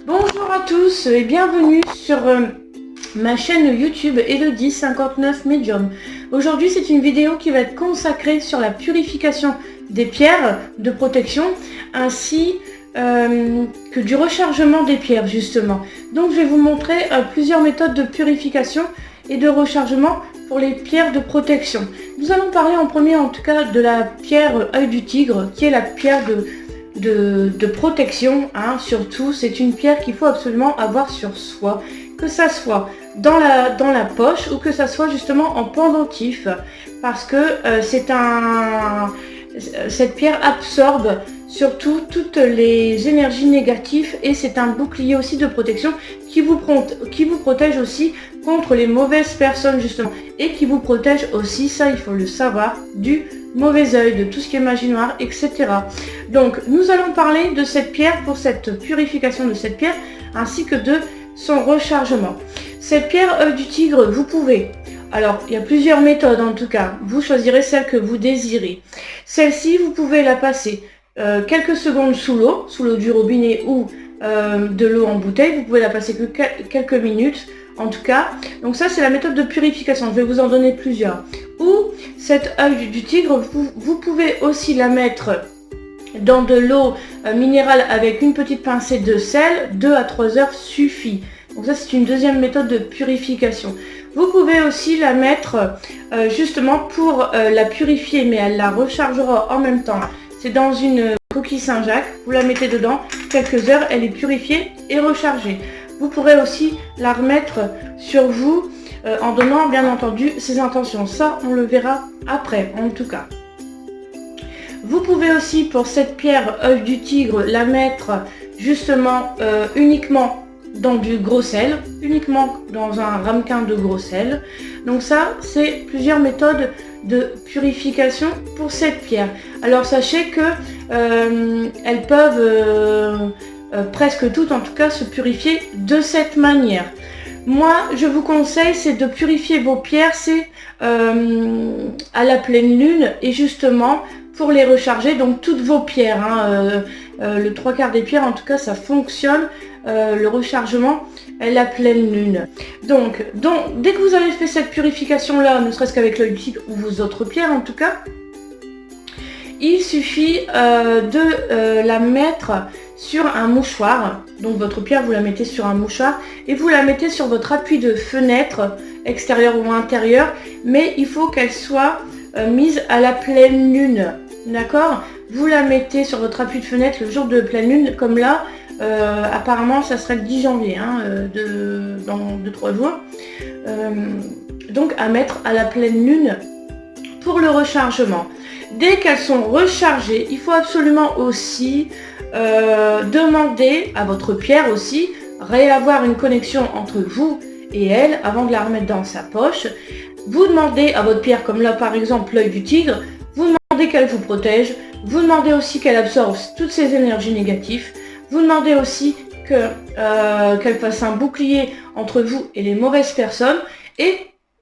Bonjour à tous et bienvenue sur ma chaîne YouTube Elodie59 Medium. Aujourd'hui c'est une vidéo qui va être consacrée sur la purification des pierres de protection ainsi que du rechargement des pierres justement. Donc je vais vous montrer plusieurs méthodes de purification et de rechargement pour les pierres de protection. Nous allons parler en premier en tout cas de la pierre œil du tigre qui est la pierre de protection, hein, surtout c'est une pierre qu'il faut absolument avoir sur soi, que ça soit dans la poche ou que ça soit justement en pendentif, parce que cette pierre absorbe surtout toutes les énergies négatives et c'est un bouclier aussi de protection qui vous protège aussi contre les mauvaises personnes justement et qui vous protège aussi, ça il faut le savoir, du mauvais œil, de tout ce qui est magie noire, etc. Donc nous allons parler de cette pierre pour cette purification de cette pierre ainsi que de son rechargement. Cette pierre œil du tigre, vous pouvez, alors il y a plusieurs méthodes en tout cas, vous choisirez celle que vous désirez. Celle-ci vous pouvez la passer quelques secondes sous l'eau du robinet ou de l'eau en bouteille, vous pouvez la passer que quelques minutes en tout cas. Donc ça c'est la méthode de purification, je vais vous en donner plusieurs. Ou cette œil du tigre, vous pouvez aussi la mettre dans de l'eau minérale avec une petite pincée de sel, 2 à 3 heures suffit. Donc ça c'est une deuxième méthode de purification. Vous pouvez aussi la mettre justement pour la purifier, mais elle la rechargera en même temps. C'est dans une coquille Saint-Jacques, vous la mettez dedans, quelques heures, elle est purifiée et rechargée. Vous pourrez aussi la remettre sur vous en donnant bien entendu ses intentions. Ça, on le verra après, en tout cas. Vous pouvez aussi, pour cette pierre œil du tigre, la mettre justement uniquement dans du gros sel, uniquement dans un ramequin de gros sel. Donc ça, c'est plusieurs méthodes de purification pour cette pierre. Alors sachez que elles peuvent presque toutes en tout cas se purifier de cette manière. Moi je vous conseille c'est de purifier vos pierres, c'est à la pleine lune et justement pour les recharger, donc toutes vos pierres, hein, le 3/4 des pierres en tout cas ça fonctionne, le rechargement est la pleine lune. Donc dès que vous avez fait cette purification là, ne serait-ce qu'avec l'œil du tigre ou vos autres pierres en tout cas, il suffit de la mettre sur un mouchoir. Donc votre pierre vous la mettez sur un mouchoir et vous la mettez sur votre appui de fenêtre extérieur ou intérieur, mais il faut qu'elle soit mise à la pleine lune, d'accord? Vous la mettez sur votre appui de fenêtre le jour de pleine lune, comme là apparemment ça serait le 10 janvier, hein, dans 2-3 jours, donc à mettre à la pleine lune pour le rechargement. Dès qu'elles sont rechargées, il faut absolument aussi demander à votre pierre aussi, réavoir une connexion entre vous et elle avant de la remettre dans sa poche. Vous demandez à votre pierre, comme là par exemple l'œil du tigre, vous demandez qu'elle vous protège, vous demandez aussi qu'elle absorbe toutes ces énergies négatives, vous demandez aussi qu'elle fasse un bouclier entre vous et les mauvaises personnes, et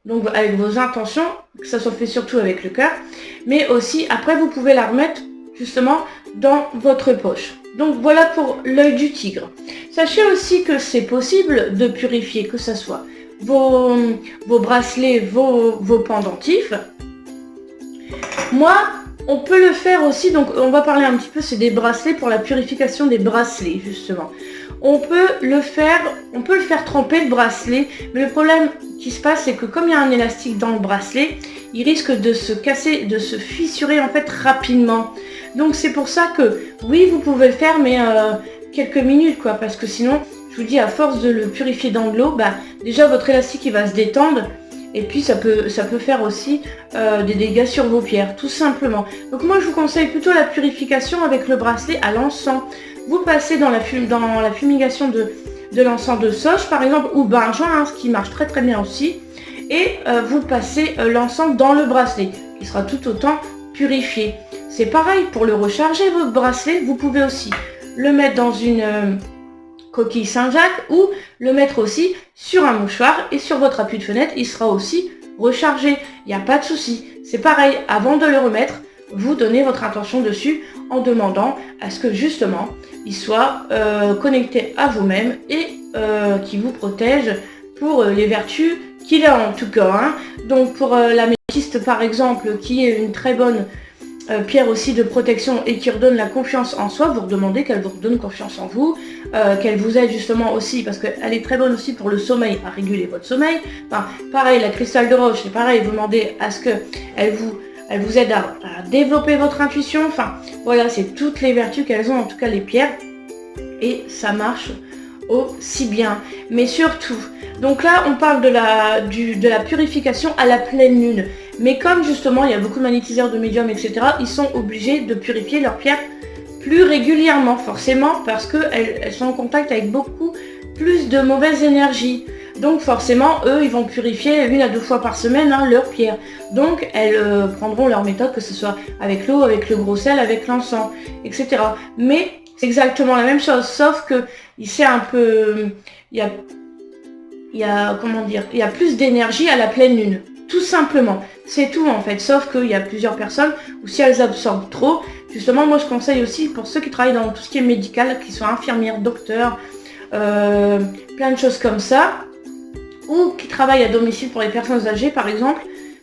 donc avec vos intentions, que ça soit fait surtout avec le cœur, mais aussi après vous pouvez la remettre justement dans votre poche. Donc voilà pour l'œil du tigre. Sachez aussi que c'est possible de purifier, que ce soit vos bracelets, vos pendentifs. Moi, on peut le faire aussi, donc on va parler un petit peu, c'est des bracelets pour la purification des bracelets justement. On peut le faire tremper le bracelet, mais le problème qui se passe c'est que comme il y a un élastique dans le bracelet, il risque de se casser, de se fissurer en fait rapidement. Donc c'est pour ça que oui vous pouvez le faire, mais quelques minutes quoi, parce que sinon je vous dis à force de le purifier dans de l'eau, bah déjà votre élastique il va se détendre et puis ça peut faire aussi des dégâts sur vos pierres tout simplement. Donc moi je vous conseille plutôt la purification avec le bracelet à l'encens. Vous passez dans la fumigation de l'encens de sauge par exemple, ou benjoin, hein, ce qui marche très très bien aussi, et vous passez l'encens dans le bracelet qui sera tout autant purifié. C'est pareil pour le recharger votre bracelet, vous pouvez aussi le mettre dans une coquille Saint-Jacques ou le mettre aussi sur un mouchoir et sur votre appui de fenêtre, il sera aussi rechargé, il n'y a pas de souci. C'est pareil, avant de le remettre, vous donner votre intention dessus en demandant à ce que justement il soit connecté à vous-même et qui vous protège pour les vertus qu'il a en tout cas. Hein. Donc pour l'améthyste par exemple, qui est une très bonne pierre aussi de protection et qui redonne la confiance en soi, vous redemandez qu'elle vous redonne confiance en vous, qu'elle vous aide justement aussi, parce qu'elle est très bonne aussi pour le sommeil, à réguler votre sommeil. Enfin, pareil, la cristal de roche, c'est pareil, vous demandez à ce qu'elle vous aide à développer votre intuition. Enfin, voilà, c'est toutes les vertus qu'elles ont, en tout cas les pierres, et ça marche aussi bien. Mais surtout, donc là, on parle de la purification à la pleine lune. Mais comme justement, il y a beaucoup de magnétiseurs, de médiums, etc., ils sont obligés de purifier leurs pierres plus régulièrement, forcément, parce qu'elles sont en contact avec beaucoup plus de mauvaises énergies. Donc forcément, eux, ils vont purifier 1 à 2 fois par semaine leurs pierres. Donc elles prendront leur méthode, que ce soit avec l'eau, avec le gros sel, avec l'encens, etc. Mais c'est exactement la même chose, sauf que c'est un peu... Il y a comment dire, il y a plus d'énergie à la pleine lune, tout simplement. C'est tout en fait, sauf qu'il y a plusieurs personnes où si elles absorbent trop, justement moi je conseille aussi pour ceux qui travaillent dans tout ce qui est médical, qui sont infirmières, docteurs, plein de choses comme ça, ou qui travaillent à domicile pour les personnes âgées par exemple,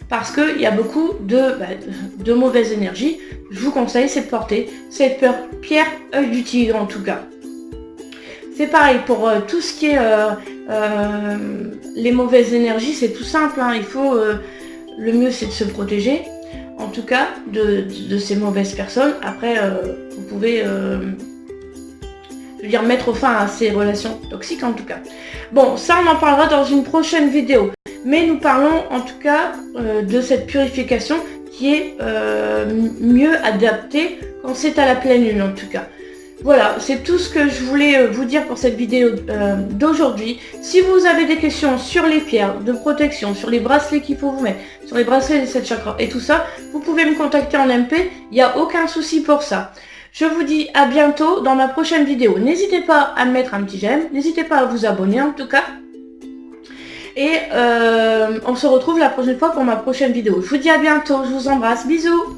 parce qu'il y a beaucoup de mauvaises énergies. Je vous conseille c'est de porter cette pierre œil du tigre en tout cas. C'est pareil pour tout ce qui est les mauvaises énergies, c'est tout simple, hein. Il faut, le mieux c'est de se protéger, en tout cas de ces mauvaises personnes. Après, vous pouvez, je veux dire, mettre fin à ces relations toxiques en tout cas. Bon, ça on en parlera dans une prochaine vidéo. Mais nous parlons en tout cas de cette purification qui est mieux adaptée quand c'est à la pleine lune en tout cas. Voilà, c'est tout ce que je voulais vous dire pour cette vidéo d'aujourd'hui. Si vous avez des questions sur les pierres de protection, sur les bracelets qu'il faut vous mettre, sur les bracelets des 7 chakras et tout ça, vous pouvez me contacter en MP, il n'y a aucun souci pour ça. Je vous dis à bientôt dans ma prochaine vidéo. N'hésitez pas à me mettre un petit j'aime, n'hésitez pas à vous abonner en tout cas. Et on se retrouve la prochaine fois pour ma prochaine vidéo. Je vous dis à bientôt, je vous embrasse, bisous.